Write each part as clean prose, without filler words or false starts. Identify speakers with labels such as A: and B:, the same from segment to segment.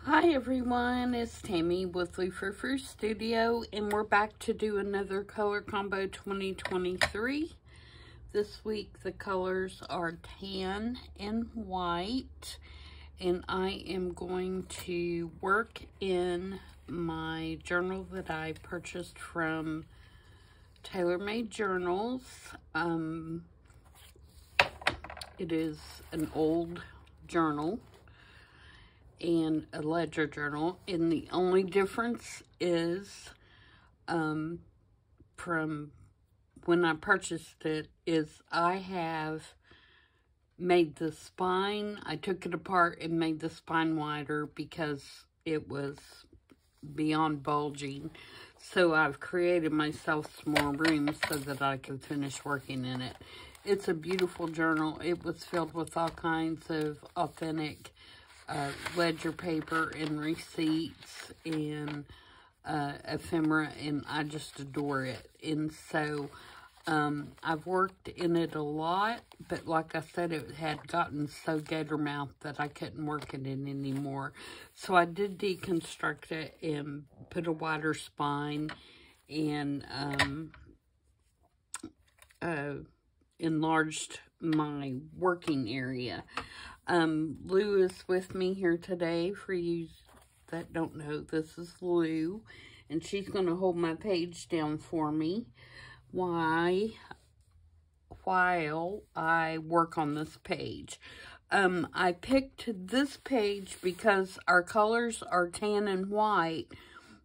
A: Hi everyone, it's Tammy with the Frou-frou Studio, and we're back to do another color combo 2023. This week the colors are tan and white, and I am going to work in my journal that I purchased from TaylorMade Journals. It is an old journal and a ledger journal, and the only difference is from when I purchased it is I have made the spine, I took it apart and made the spine wider because it was beyond bulging. So I've created myself some more room so that I can finish working in it. It's a beautiful journal. It was filled with all kinds of authentic ledger paper and receipts and ephemera, and I just adore it. And so I've worked in it a lot, but like I said, it had gotten so gator mouth that I couldn't work in it anymore. So I did deconstruct it and put a wider spine and enlarged my working area. Lou is with me here today. For you that don't know, this is Lou, and she's going to hold my page down for me while I work on this page. I picked this page because our colors are tan and white.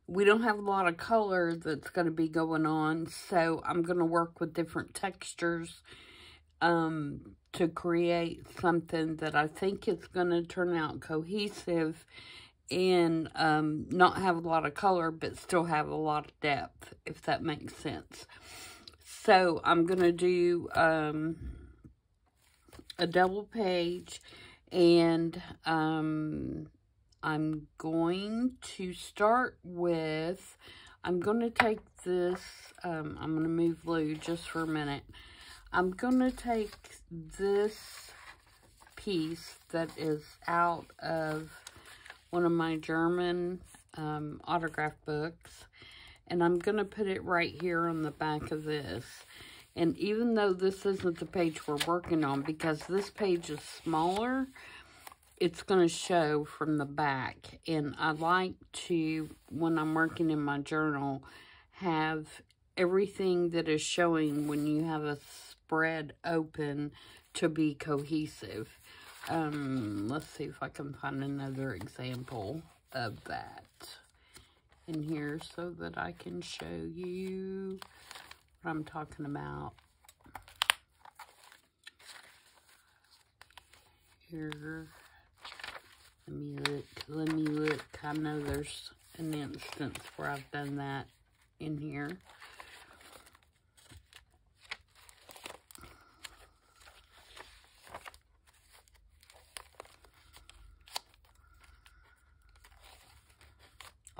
A: We don't have a lot of color that's going to be going on, so I'm going to work with different textures to create something that I think is going to turn out cohesive and not have a lot of color, but still have a lot of depth, if that makes sense. So I'm going to do a double page, and I'm going to start with, I'm going to take this, I'm going to move Lou just for a minute. I'm going to take this piece that is out of one of my German autograph books, and I'm going to put it right here on the back of this. And even though this isn't the page we're working on, because this page is smaller, it's going to show from the back. And I like to, when I'm working in my journal, have everything that is showing when you have a spread open to be cohesive. Let's see if I can find another example of that in here so that I can show you what I'm talking about. Here, let me look. I know there's an instance where I've done that in here.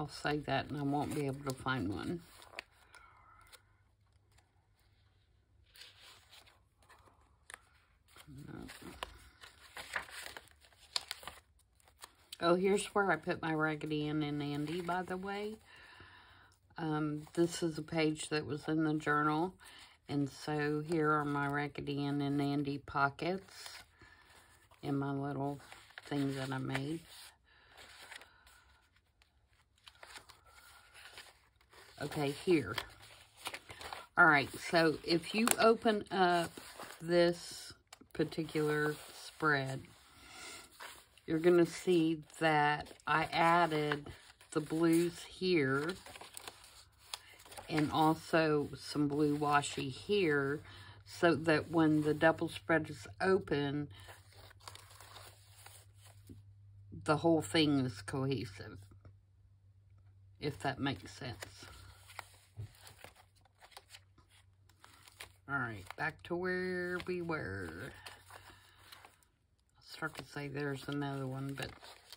A: I'll say that and I won't be able to find one. No. Oh, here's where I put my Raggedy Ann and Andy, by the way. This is a page that was in the journal. And so here are my Raggedy Ann and Andy pockets in my little thing that I made. Okay, here. Alright, so if you open up this particular spread, you're going to see that I added the blues here and also some blue washi here, so that when the double spread is open, the whole thing is cohesive, if that makes sense. Alright, back to where we were. I'll start to say there's another one, but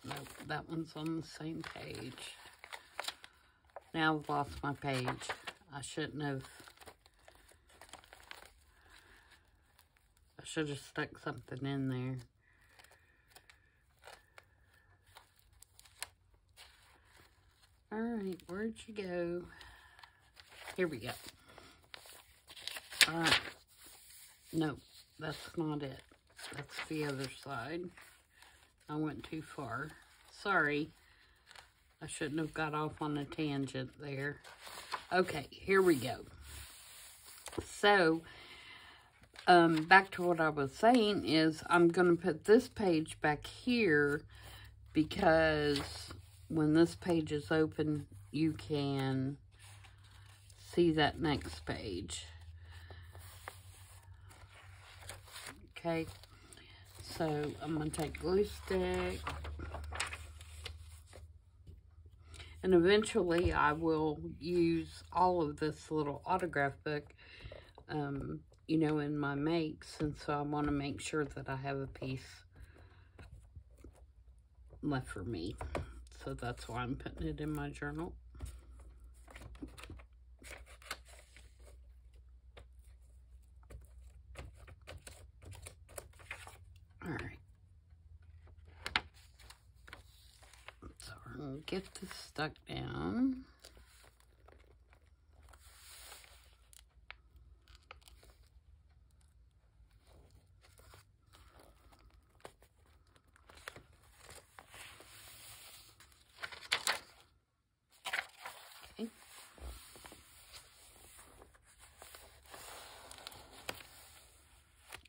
A: nope, that one's on the same page. Now I've lost my page. I shouldn't have. I should have stuck something in there. All right, where'd you go? Here we go. All right. Nope, that's not it. That's the other side. I went too far. Sorry. I shouldn't have got off on a tangent there. Okay, here we go. So, back to what I was saying is I'm going to put this page back here because when this page is open, you can see that next page. Okay, so I'm going to take glue stick. And eventually I will use all of this little autograph book, you know, in my makes. And so I want to make sure that I have a piece left for me. So that's why I'm putting it in my journal. All right. So we're going to get this stuck down. Okay.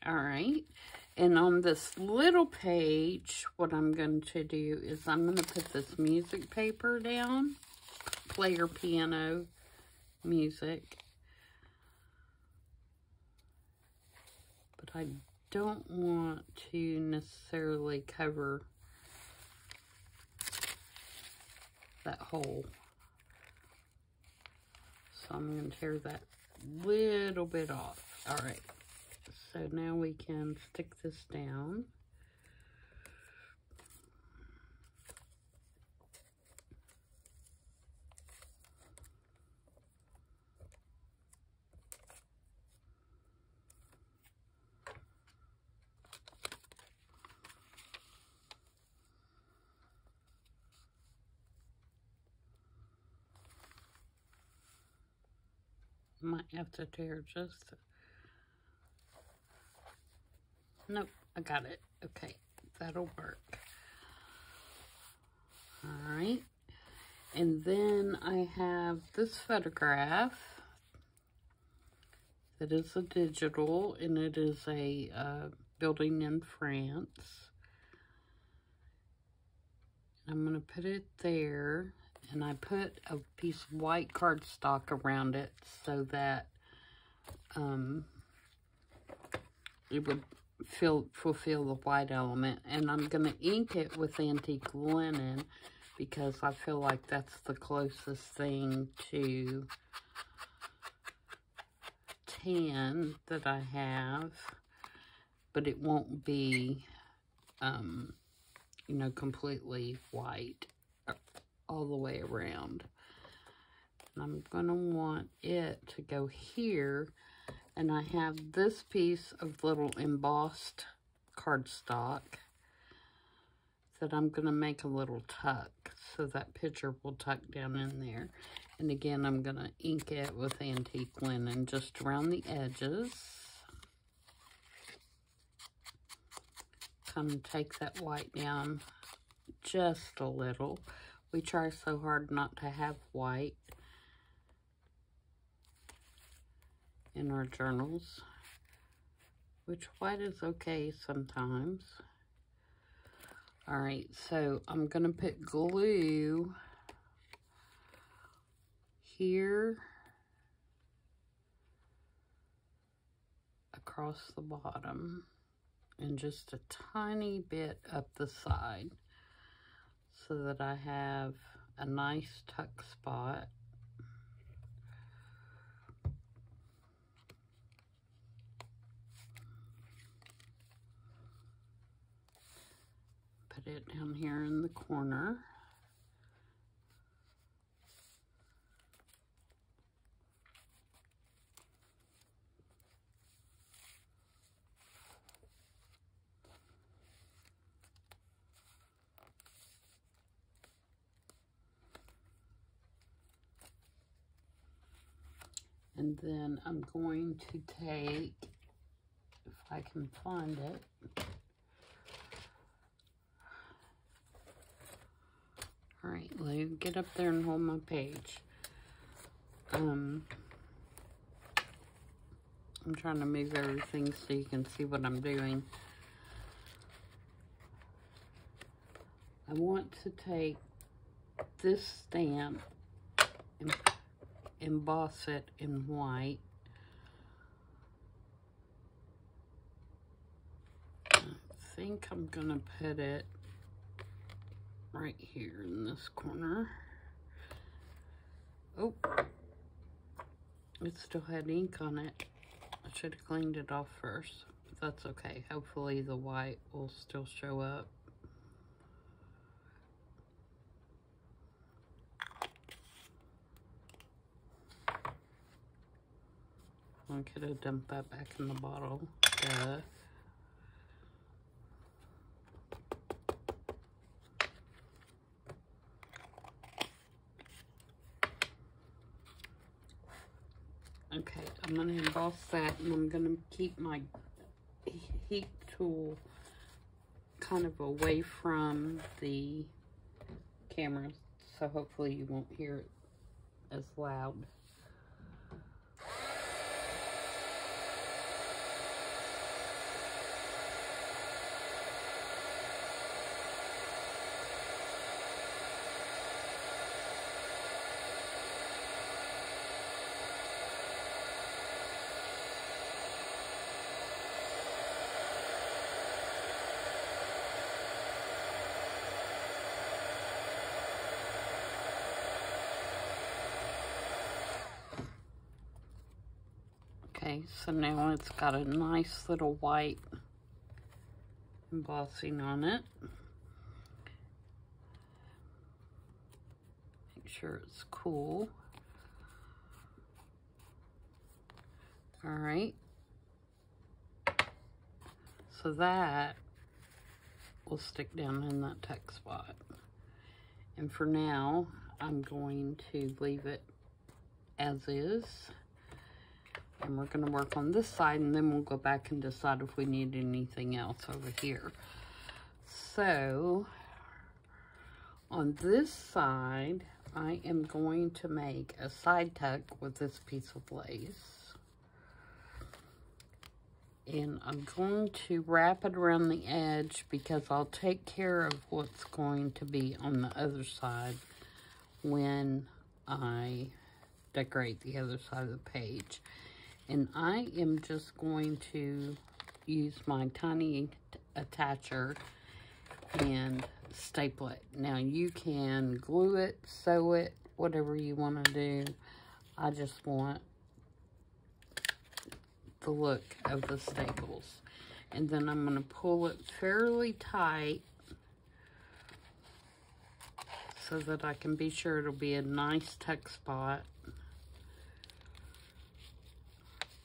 A: All right. And on this little page, what I'm going to do is I'm going to put this music paper down. Play your piano music. But I don't want to necessarily cover that hole. So I'm going to tear that little bit off. All right. So now we can stick this down. Might have to tear just... Nope, I got it. Okay, that'll work. All right. And then I have this photograph that is a digital, and it is a building in France. I'm going to put it there, and I put a piece of white cardstock around it so that it would fulfill the white element. And I'm going to ink it with antique linen because I feel like that's the closest thing to tan that I have, but it won't be you know, completely white all the way around. And I'm going to want it to go here. And I have this piece of little embossed cardstock that I'm going to make a little tuck. So that picture will tuck down in there. And again, I'm going to ink it with antique linen just around the edges. Kind of take that white down just a little. We try so hard not to have white in our journals, which white is okay sometimes. All right, so I'm gonna put glue here across the bottom and just a tiny bit up the side so that I have a nice tuck spot. Put it down here in the corner. And then I'm going to take, if I can find it. All right, let me get up there and hold my page. I'm trying to move everything so you can see what I'm doing. I want to take this stamp and emboss it in white. I think I'm gonna put it right here in this corner. Oh, it still had ink on it. I should have cleaned it off first, but that's okay. Hopefully the white will still show up. I could have dumped that back in the bottle. Duh. Okay, I'm going to emboss that, and I'm going to keep my heat tool kind of away from the camera, so hopefully you won't hear it as loud. Okay, so now it's got a nice little white embossing on it. Make sure it's cool. All right. So that will stick down in that text spot. And for now, I'm going to leave it as is. And we're going to work on this side, and then we'll go back and decide if we need anything else over here. So, on this side, I am going to make a side tuck with this piece of lace. And I'm going to wrap it around the edge because I'll take care of what's going to be on the other side when I decorate the other side of the page. And I am just going to use my tiny attacher and staple it. Now you can glue it, sew it, whatever you want to do. I just want the look of the staples. And then I'm going to pull it fairly tight so that I can be sure it'll be a nice tuck spot.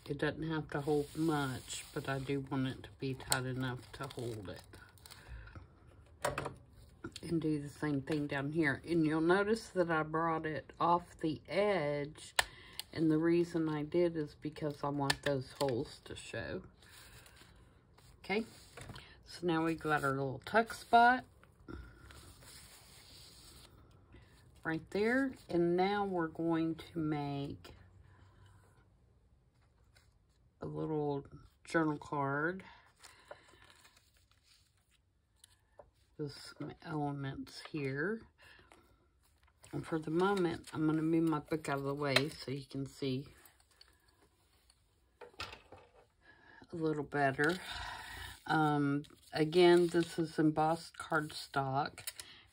A: It doesn't have to hold much, but I do want it to be tight enough to hold it. And do the same thing down here. And you'll notice that I brought it off the edge. And the reason I did is because I want those holes to show. Okay. So now we got our little tuck spot. Right there. And now we're going to make a little journal card with some elements here. And for the moment, I'm going to move my book out of the way so you can see a little better. Again, this is embossed cardstock,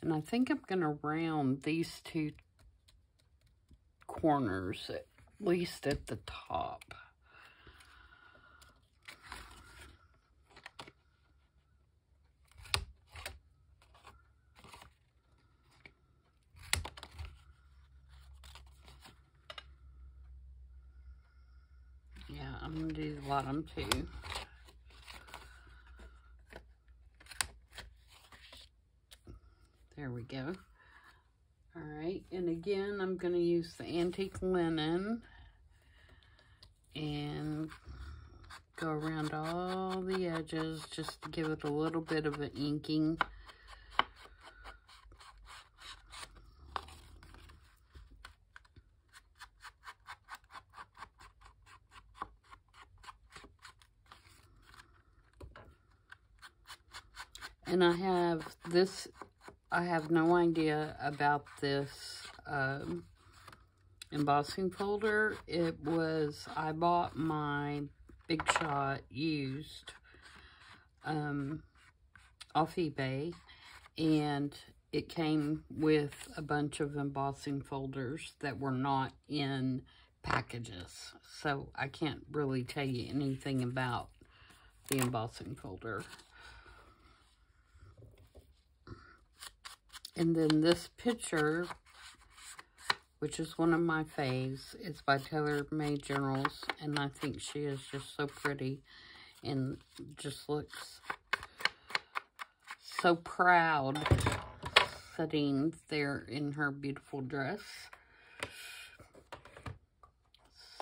A: and I think I'm going to round these two corners, at least at the top. Yeah, I'm going to do the bottom too. There we go. All right, and again, I'm going to use the antique linen. and go around all the edges just to give it a little bit of an inking. And I have no idea about this embossing folder. I bought my Big Shot used off eBay, and it came with a bunch of embossing folders that were not in packages. So I can't really tell you anything about the embossing folder. And then this picture, which is one of my faves, it's by Taylor Made Generals, and I think she is just so pretty and just looks so proud sitting there in her beautiful dress.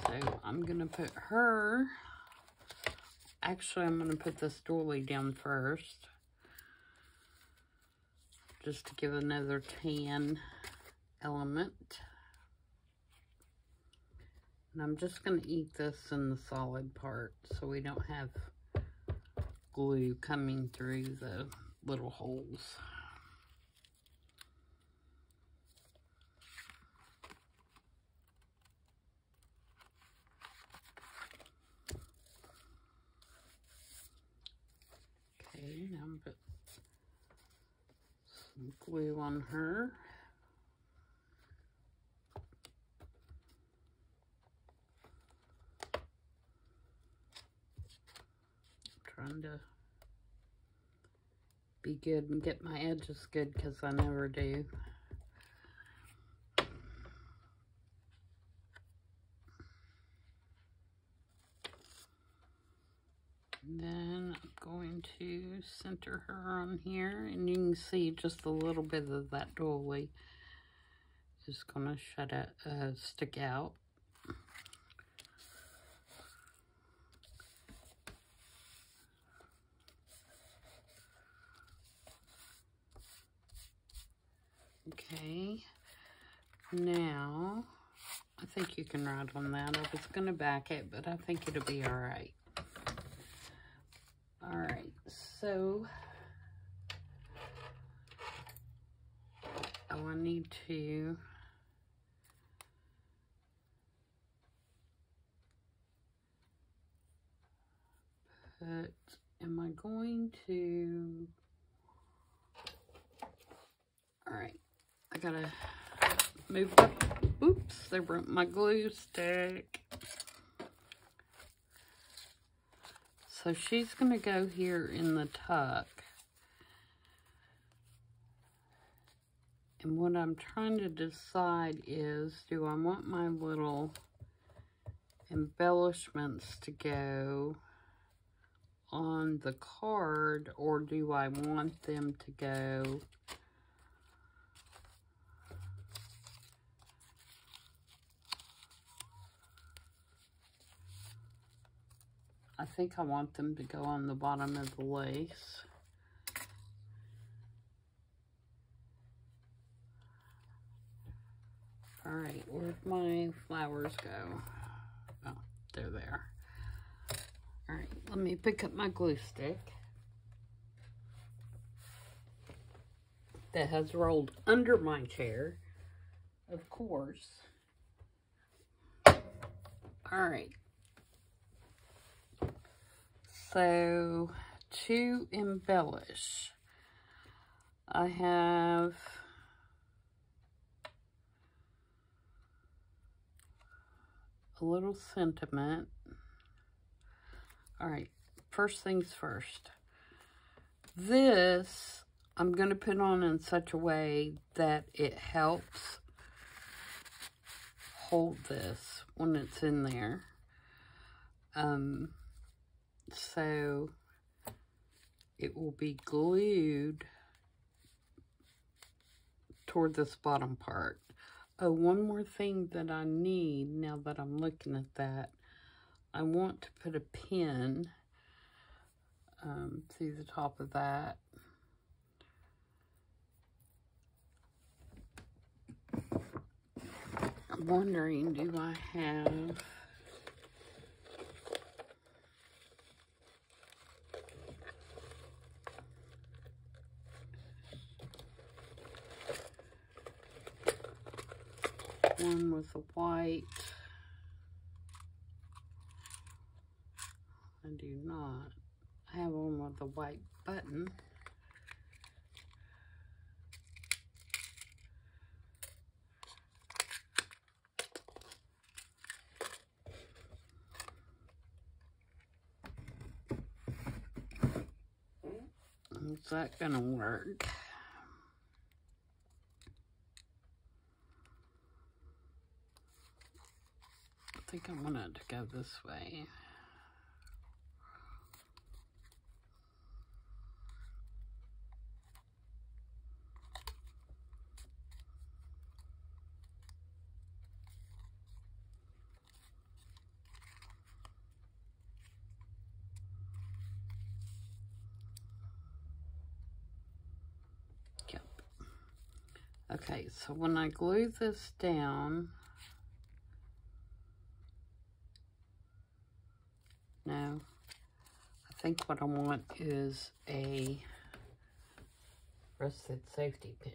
A: So I'm going to put her, actually I'm going to put this doily down first, just to give another tan element. And I'm just going to eat this in the solid part so we don't have glue coming through the little holes. Okay, now I'm going to put some glue on her. Trying to be good and get my edges good because I never do. And then I'm going to center her on here, and you can see just a little bit of that doily is going to stick out. Okay, now I think you can write on that. I was going to back it, but I think it'll be all right. All right, so I need to put, am I going to, all right, I gotta move up. Oops, there went my glue stick. So she's going to go here in the tuck. And what I'm trying to decide is, do I want my little embellishments to go on the card, or do I want them to go I think I want them to go on the bottom of the lace. All right, where'd my flowers go? Oh, they're there. All right, let me pick up my glue stick that has rolled under my chair, of course. All right. So, to embellish, I have a little sentiment. All right, first things first. This I'm going to put on in such a way that it helps hold this when it's in there. So it will be glued toward this bottom part. Oh, one more thing that I need now that I'm looking at that. I want to put a pin through the top of that. I'm wondering, do I have one with a white? I do not. I have one with a white button. Is that gonna work? I think I want it to go this way. Yep. Okay, so when I glue this down, no, I think what I want is a rusted safety pin.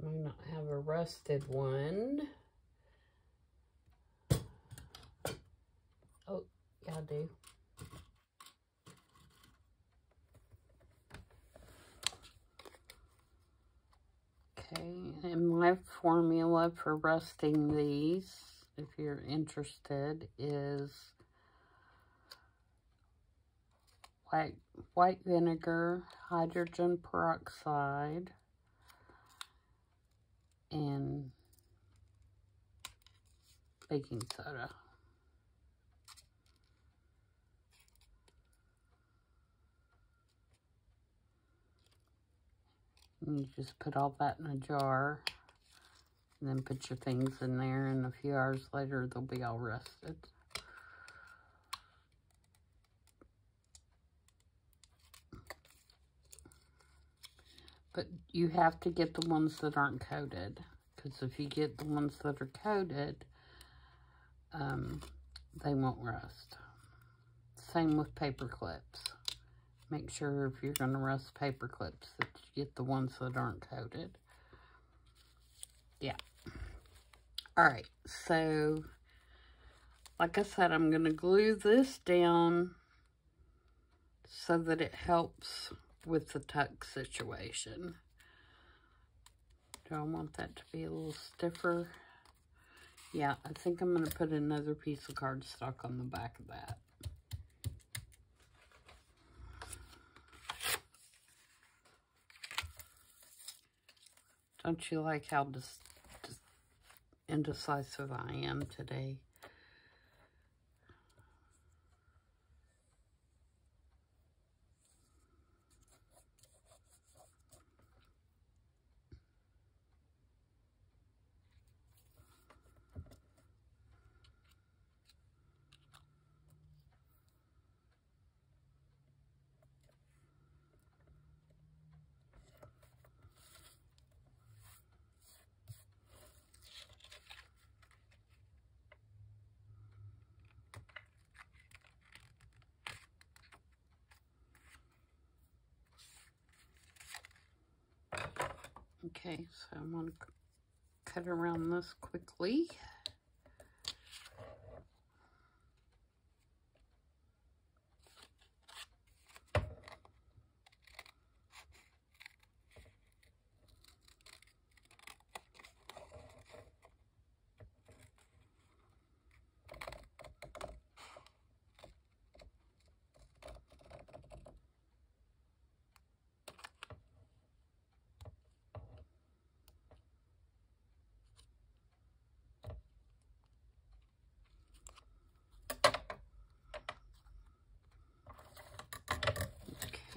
A: I may not have a rusted one. Oh, yeah, I do. Okay, and my formula for rusting these, if you're interested, is white vinegar, hydrogen peroxide, and baking soda. And you just put all that in a jar, and then put your things in there, and a few hours later, they'll be all rusted. But you have to get the ones that aren't coated, because if you get the ones that are coated, they won't rust. Same with paper clips. Make sure if you're going to rust paper clips that you get the ones that aren't coated. Yeah. Alright, so like I said, I'm going to glue this down so that it helps with the tuck situation. Do I want that to be a little stiffer? Yeah, I think I'm going to put another piece of cardstock on the back of that. Don't you like how just indecisive I am today? Okay, so I'm going to cut around this quickly.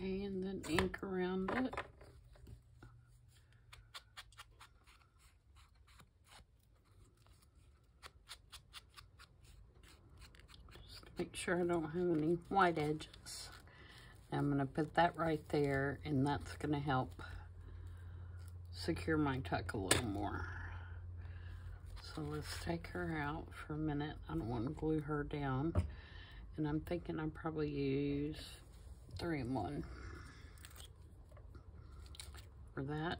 A: Okay, and then ink around it. Just make sure I don't have any white edges. I'm going to put that right there, and that's going to help secure my tuck a little more. So let's take her out for a minute. I don't want to glue her down. And I'm thinking I'll probably use 3-in-1 for that,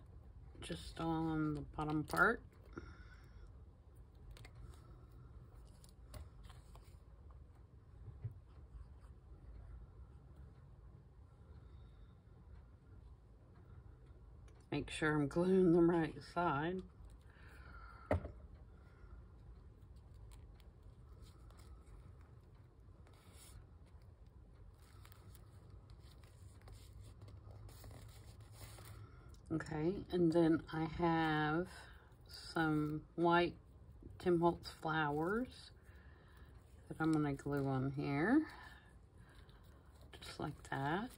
A: just on the bottom part. Make sure I'm gluing the right side. Okay, and then I have some white Tim Holtz flowers that I'm going to glue on here, just like that.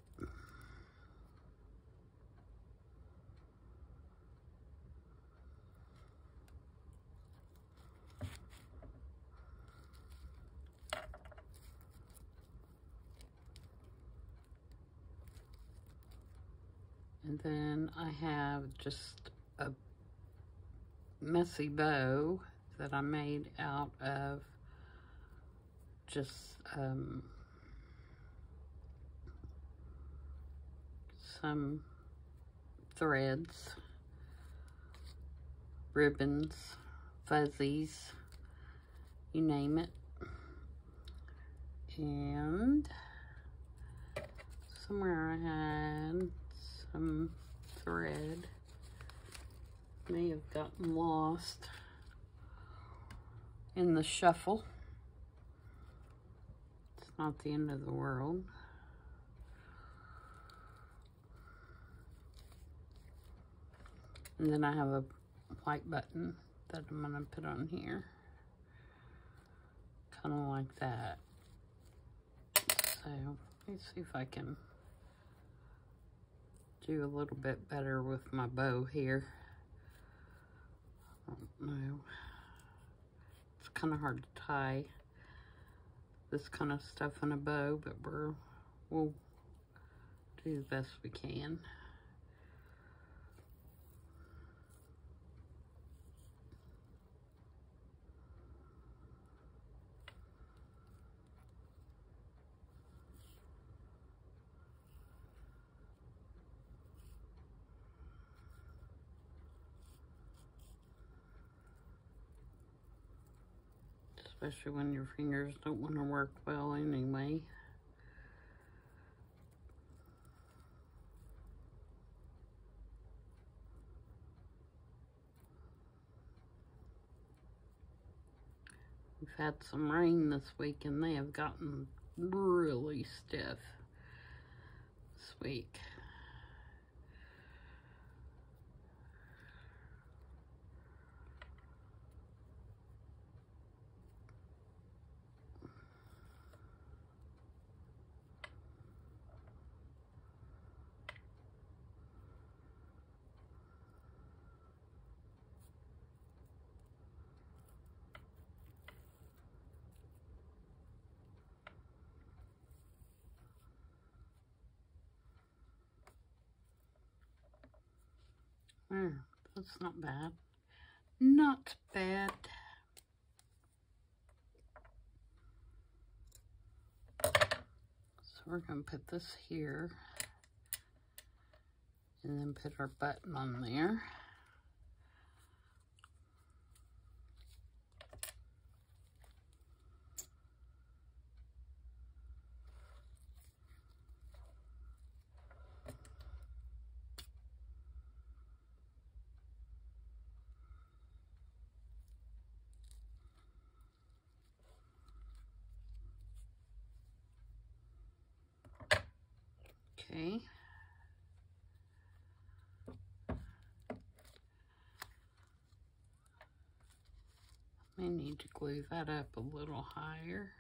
A: And then I have just a messy bow that I made out of just some threads, ribbons, fuzzies, you name it. And somewhere I had some thread, may have gotten lost in the shuffle. It's not the end of the world. And then I have a white button that I'm gonna put on here, kind of like that. So let me see if I can do a little bit better with my bow here. I don't know. It's kind of hard to tie this kind of stuff in a bow, but we'll do the best we can. Especially when your fingers don't want to work well anyway. We've had some rain this week and they have gotten really stiff this week. That's not bad. Not bad. So we're going to put this here and then put our button on there. Okay. May need to glue that up a little higher.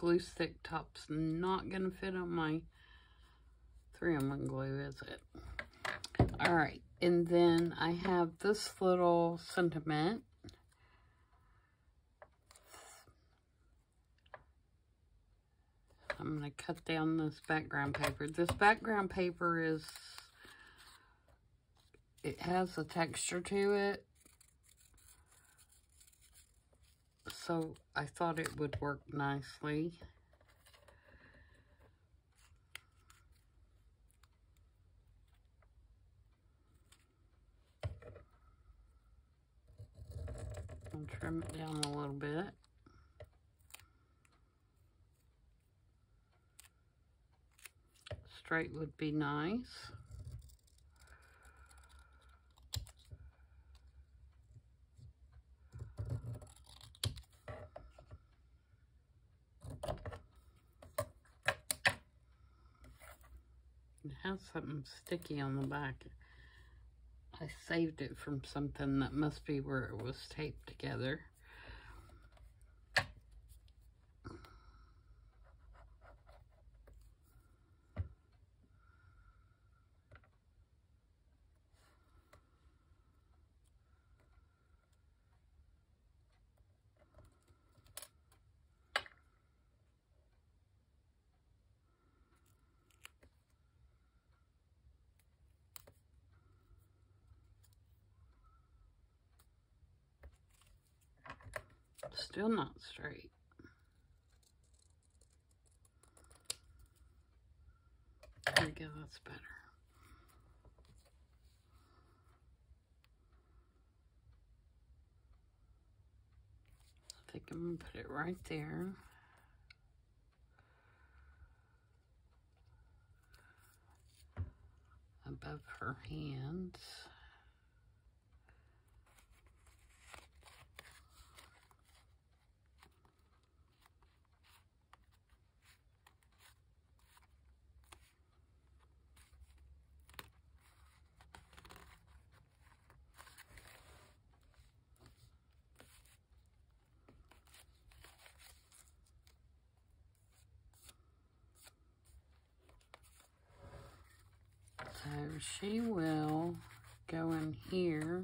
A: glue stick top's not going to fit on my 3-in-1 glue, is it? Alright, and then I have this little sentiment. I'm going to cut down this background paper. This background paper is, it has a texture to it. So I thought it would work nicely. I'll trim it down a little bit. Straight would be nice. It has something sticky on the back. I saved it from something that must be where it was taped together. Still not straight. There we go, that's better. I think I'm going to put it right there. Above her hands. So she will go in here.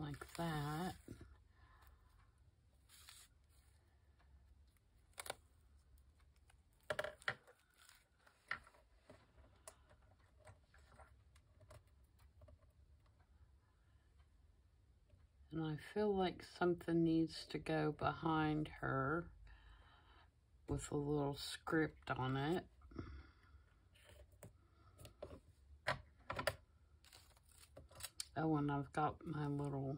A: Like that. And I feel like something needs to go behind her with a little script on it. Oh, and I've got my little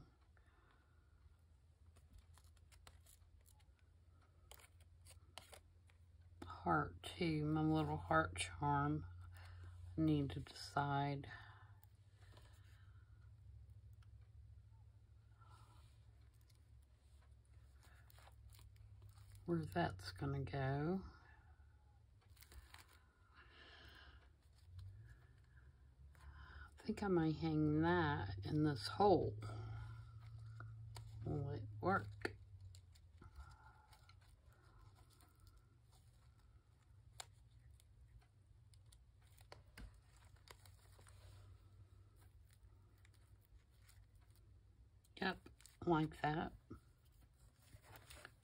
A: heart too, my little heart charm. I need to decide where that's gonna go. I think I might hang that in this hole. Will it work? Yep, like that.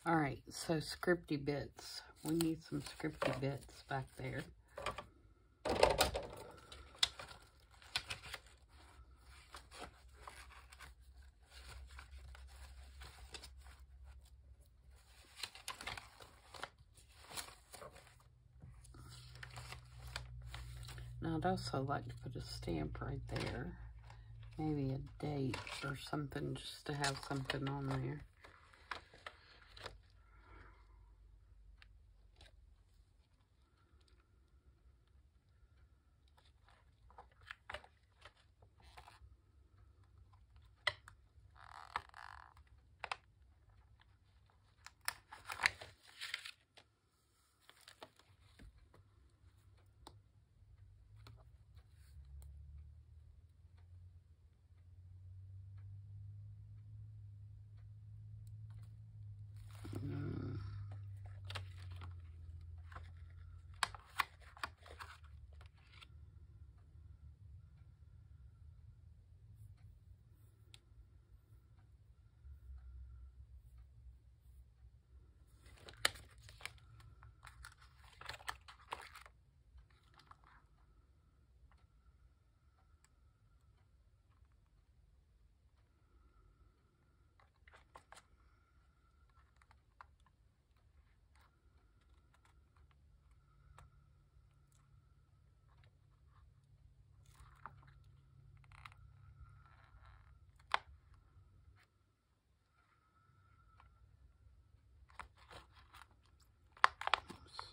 A: All right, so scripty bits. We need some scripty bits back there. Now, I'd also like to put a stamp right there. Maybe a date or something, just to have something on there.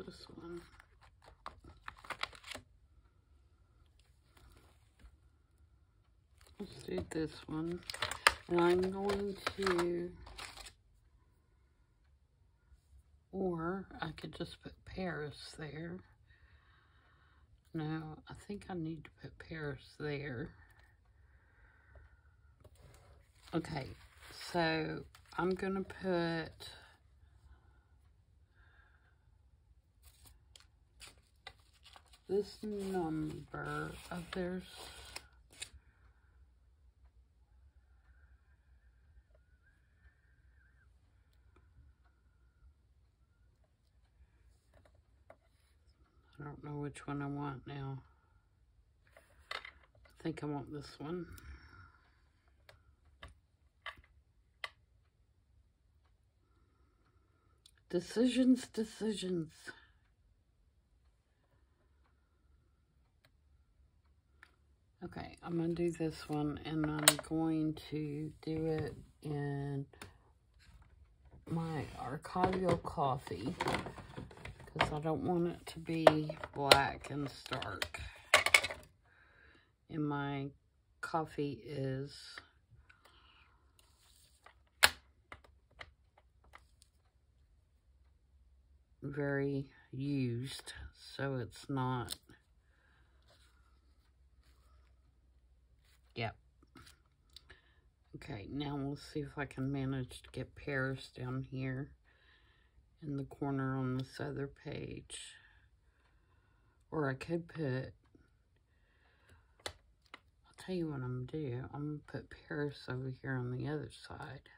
A: this one? Let's do this one. And I'm going to, or I could just put Paris there. No, I think I need to put Paris there. Okay, so I'm gonna put this number of theirs. I don't know which one I want now. I think I want this one. Decisions, decisions. Okay, I'm going to do this one, and I'm going to do it in my Arcadio coffee, because I don't want it to be black and stark. And my coffee is very used, so it's not. Yep. Okay, now we'll see if I can manage to get Paris down here in the corner on this other page. Or I could put, I'll tell you what I'm gonna do. I'm gonna put Paris over here on the other side.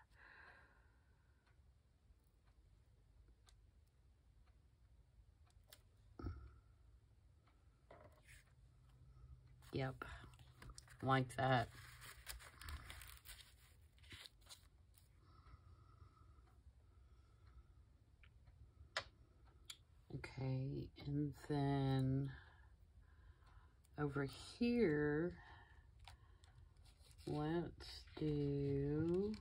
A: Yep, like that. Okay, and then over here, let's do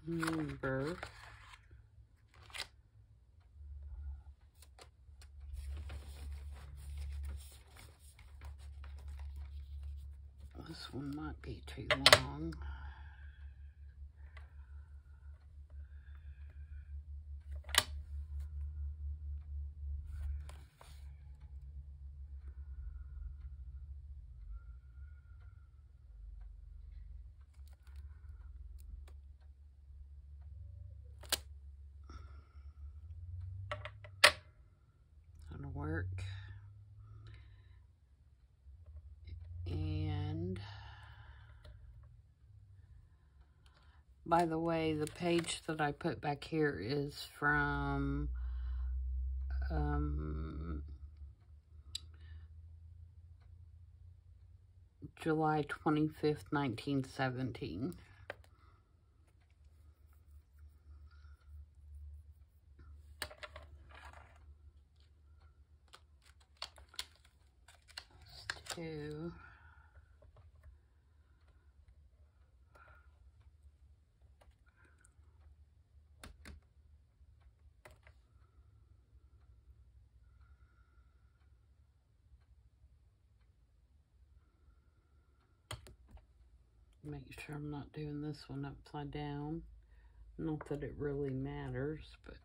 A: number. This one might be too long. Gonna work. And by the way, the page that I put back here is from July 25th, 1917. Let's do make sure I'm not doing this one upside down. Not that it really matters, but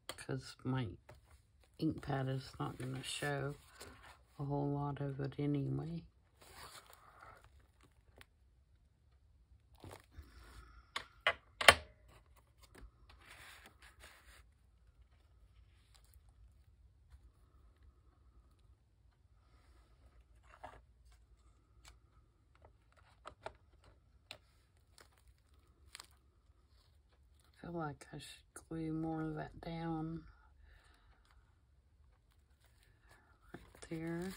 A: because my ink pad is not going to show a whole lot of it anyway. I feel like I should glue more of that down. here.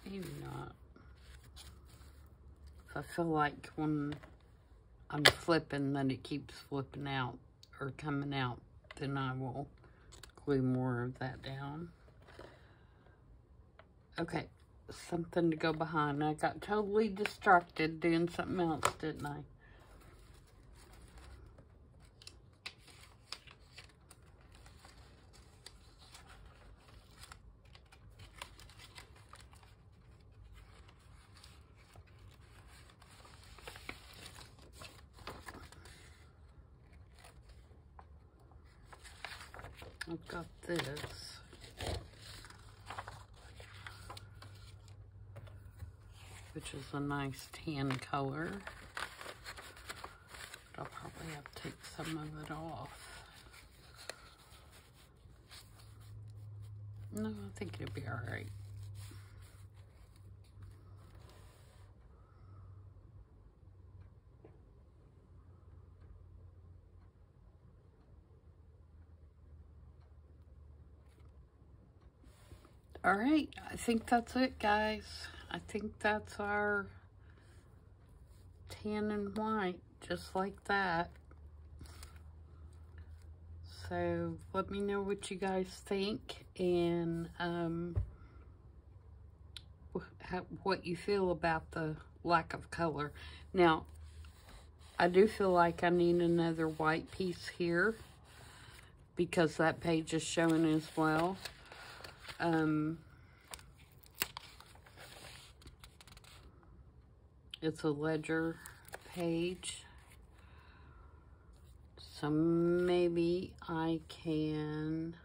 A: Maybe not. If I feel like when I'm flipping that it keeps flipping out or coming out, then I will glue more of that down. Okay, something to go behind. I got totally distracted doing something else, didn't I? I've got this, which is a nice tan color. I'll probably have to take some of it off. No, I think it'll be all right. All right, I think that's it, guys. I think that's our tan and white, just like that. So let me know what you guys think, and what you feel about the lack of color. Now, I do feel like I need another white piece here, because that page is showing as well. It's a ledger page, so maybe I can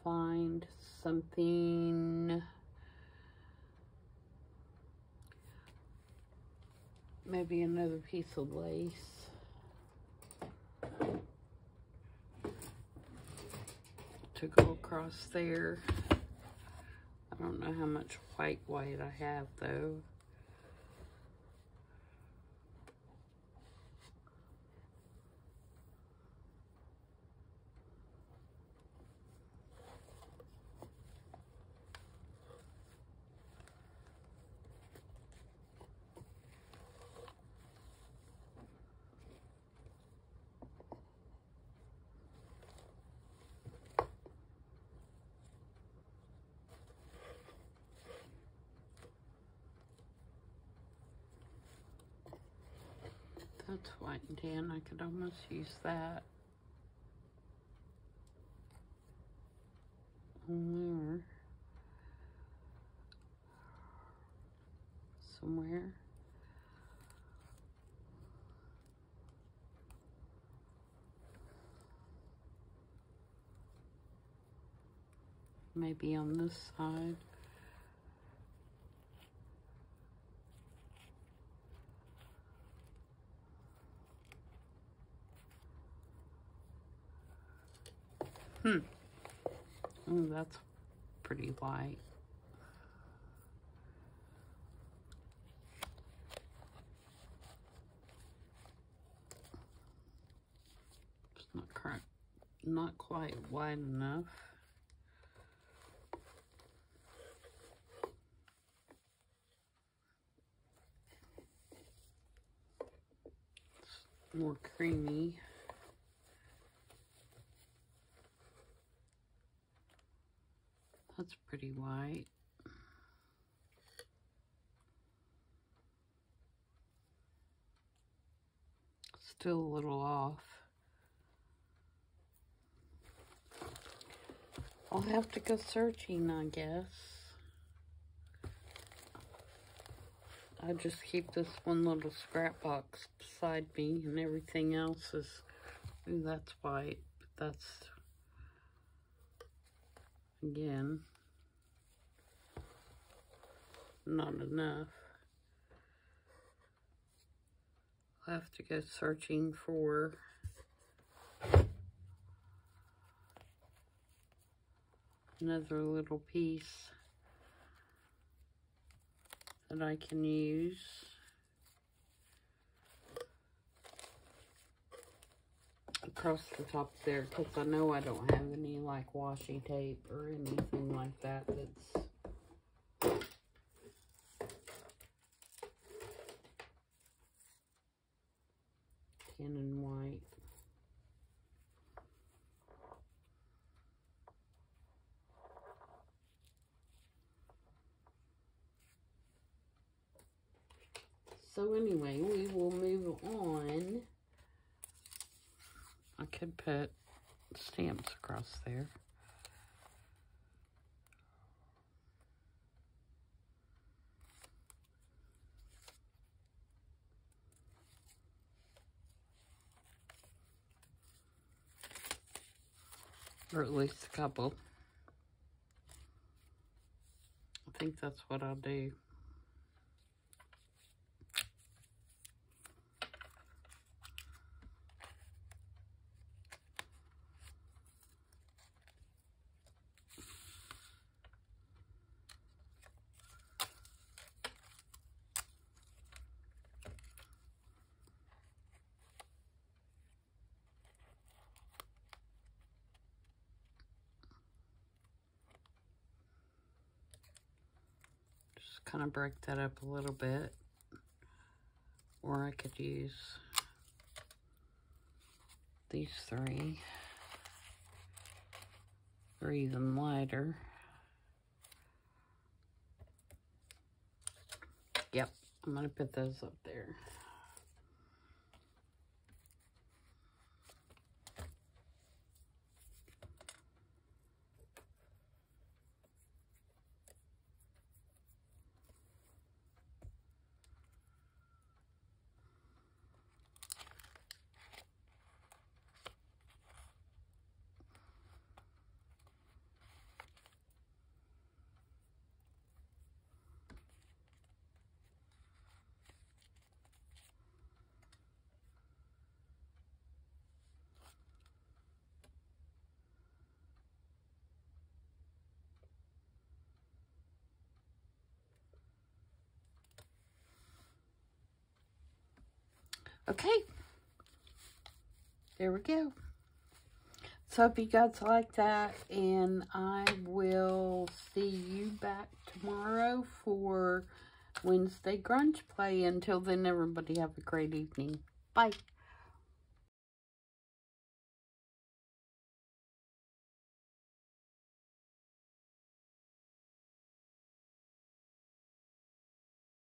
A: find something, maybe another piece of lace. To go across there. I don't know how much white I have though. That's white and tan. I could almost use that on there. Somewhere. Maybe on this side. Oh, that's pretty light. It's not quite wide enough. It's more creamy. That's pretty white. Still a little off. I'll have to go searching, I guess. I just keep this one little scrap box beside me, and everything else is, ooh, that's white, but that's, again, not enough. I'll have to go searching for Another little piece that I can use. Across the top there, because I know I don't have any like washi tape or anything like that that's tan and white. So anyway, we will move on. I could put stamps across there. Or at least a couple. I think that's what I'll do. Kind of break that up a little bit, or I could use these three, or even lighter. Yep, I'm gonna put those up there. Okay, there we go. So hope you guys like that, and I will see you back tomorrow for Wednesday Grunge Play. Until then, everybody have a great evening. Bye.